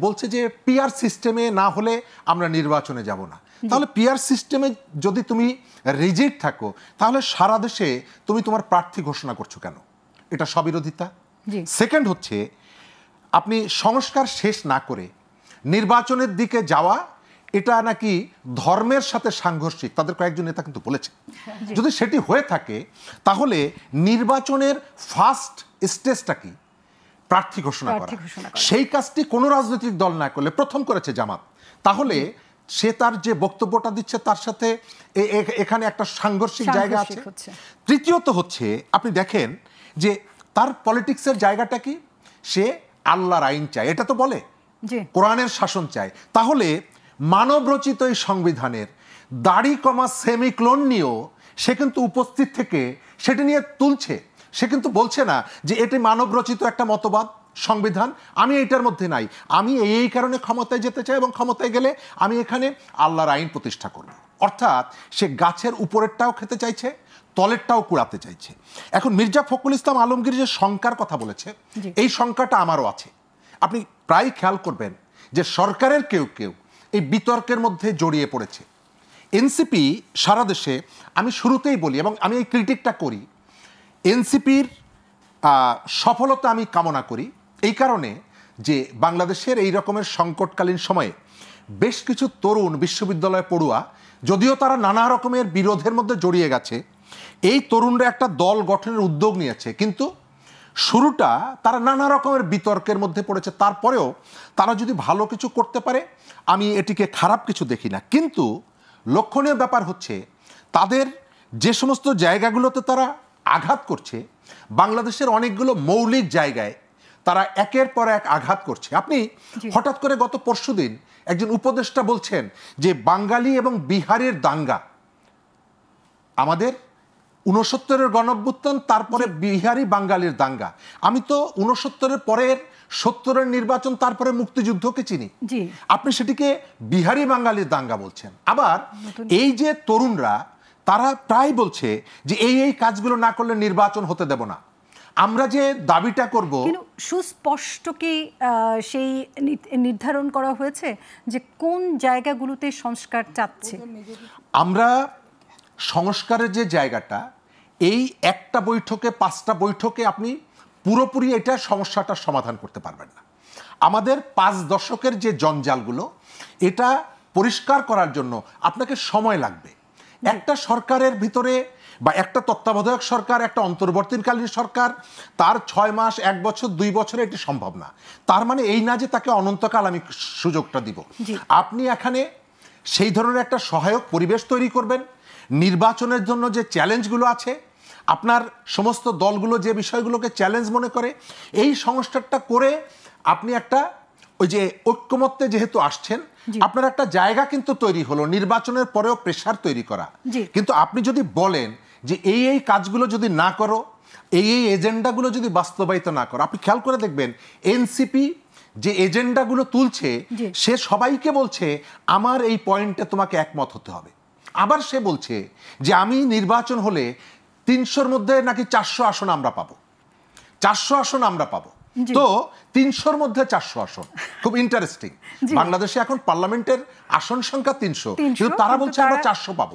বলছে যে পিআর সিস্টেমে না হলে আমরা নির্বাচনে যাব না। তাহলে পিআর সিস্টেমে যদি তুমি রিজিড থাকো তাহলে সারা দেশে তুমি তোমার প্রার্থী ঘোষণা করছো কেন? এটা স্ববিরোধিতা। সেকেন্ড হচ্ছে আপনি সংস্কার শেষ না করে নির্বাচনের দিকে যাওয়া, এটা নাকি ধর্মের সাথে সাংঘর্ষিক, তাদের কয়েকজন নেতা কিন্তু বলেছে। যদি সেটি হয়ে থাকে তাহলে নির্বাচনের ফার্স্ট স্টেজটা কি? প্রার্থী ঘোষণা করা। সেই কাজটি কোনো রাজনৈতিক দল না করলে প্রথম করেছে জামাত। তাহলে সে তার যে বক্তব্যটা দিচ্ছে তার সাথে এখানে একটা সাংঘর্ষিক জায়গা আছে। তৃতীয়ত হচ্ছে আপনি দেখেন যে তার পলিটিক্সের জায়গাটা কি, সে আল্লাহর আইন চায়, এটা তো বলে, কোরআনের শাসন চায়। তাহলে মানবরচিত এই সংবিধানের দাড়ি কমা সেমিক্লোন নিয়েও সে কিন্তু উপস্থিত থেকে সেটা নিয়ে তুলছে। সে কিন্তু বলছে না যে এটি মানবরচিত একটা মতবাদ সংবিধান, আমি এইটার মধ্যে নাই, আমি এই কারণে ক্ষমতায় যেতে চাই এবং ক্ষমতায় গেলে আমি এখানে আল্লাহর আইন প্রতিষ্ঠা করব। অর্থাৎ সে গাছের উপরেরটাও খেতে চাইছে, তলেরটাও কুড়াতে চাইছে। এখন মির্জা ফখরুল ইসলাম আলমগীর যে শঙ্কার কথা বলেছে, এই শঙ্কাটা আমারও আছে। আপনি প্রায় খেয়াল করবেন যে সরকারের কেউ কেউ এই বিতর্কের মধ্যে জড়িয়ে পড়েছে। এনসিপি সারা দেশে, আমি শুরুতেই বলি এবং আমি এই ক্রিটিকটা করি, এনসিপির সফলতা আমি কামনা করি এই কারণে যে বাংলাদেশের এই রকমের সংকটকালীন সময়ে বেশ কিছু তরুণ বিশ্ববিদ্যালয় পড়ুয়া, যদিও তারা নানা রকমের বিরোধের মধ্যে জড়িয়ে গেছে, এই তরুণরা একটা দল গঠনের উদ্যোগ নিয়েছে, কিন্তু শুরুটা তারা নানা রকমের বিতর্কের মধ্যে পড়েছে। তারপরেও তারা যদি ভালো কিছু করতে পারে আমি এটিকে খারাপ কিছু দেখি না। কিন্তু লক্ষণীয় ব্যাপার হচ্ছে তাদের যে সমস্ত জায়গাগুলোতে তারা আঘাত করছে, বাংলাদেশের অনেকগুলো মৌলিক জায়গায় তারা একের পর এক আঘাত করছে। আপনি হঠাৎ করে গত পরশুদিন একজন উপদেষ্টা বলছেন যে বাঙালি এবং বিহারের দাঙ্গা, আমাদের ৬৯-এর গণঅভ্যুত্থান, তারপরে বিহারি বাঙালির দাঙ্গা। আমি তো ৬৯-এর পরের ৭০-এর নির্বাচন, তারপরে মুক্তিযুদ্ধকে চিনি, আপনি সেটিকে বিহারি বাঙালির দাঙ্গা বলছেন। আবার এই যে তরুণরা তারা প্রায় বলছে যে এই কাজগুলো না করলে নির্বাচন হতে দেব না, আমরা যে দাবিটা করব। সুস্পষ্ট কি সেই নির্ধারণ করা হয়েছে যে কোন জায়গাগুলোতে সংস্কার চাচ্ছে? আমরা সংস্কারের যে জায়গাটা, এই একটা বৈঠকে 5টা বৈঠকে আপনি পুরোপুরি এটা সমস্যাটার সমাধান করতে পারবেন না। আমাদের 5 দশকের যে জঞ্জালগুলো, এটা পরিষ্কার করার জন্য আপনাকে সময় লাগবে। একটা সরকারের ভিতরে বা একটা তত্ত্বাবধায়ক সরকার, একটা অন্তর্বর্তীকালীন সরকার, তার 6 মাস, 1 বছর, 2 বছরে এটি সম্ভব না। তার মানে এই না যে তাকে অনন্তকাল আমি সুযোগটা দিব। আপনি এখানে সেই ধরনের একটা সহায়ক পরিবেশ তৈরি করবেন। নির্বাচনের জন্য যে চ্যালেঞ্জগুলো আছে, আপনার সমস্ত দলগুলো যে বিষয়গুলোকে চ্যালেঞ্জ মনে করে, এই সংস্কারটা করে আপনি একটা ওই যে ঐক্যমত্যে যেহেতু আসছেন, আপনার একটা জায়গা কিন্তু তৈরি হলো নির্বাচনের পরেও প্রেসার তৈরি করা। কিন্তু আপনি যদি বলেন যে এই কাজগুলো যদি না করো, এই এজেন্ডাগুলো যদি বাস্তবায়িত না করো, আপনি খেয়াল করে দেখবেন এনসিপি যে এজেন্ডাগুলো তুলছে সে সবাইকে বলছে আমার এই পয়েন্টে তোমাকে একমত হতে হবে। আবার সে বলছে যে আমি নির্বাচন হলে 300-র মধ্যে নাকি 400 আসন আমরা পাবো, 400 আসন আমরা পাবো। তো 300-র মধ্যে 400 আসন, খুব ইন্টারেস্টিং। বাংলাদেশে এখন পার্লামেন্টের আসন সংখ্যা 300, কিন্তু তারা বলছে আমরা 400 পাবো।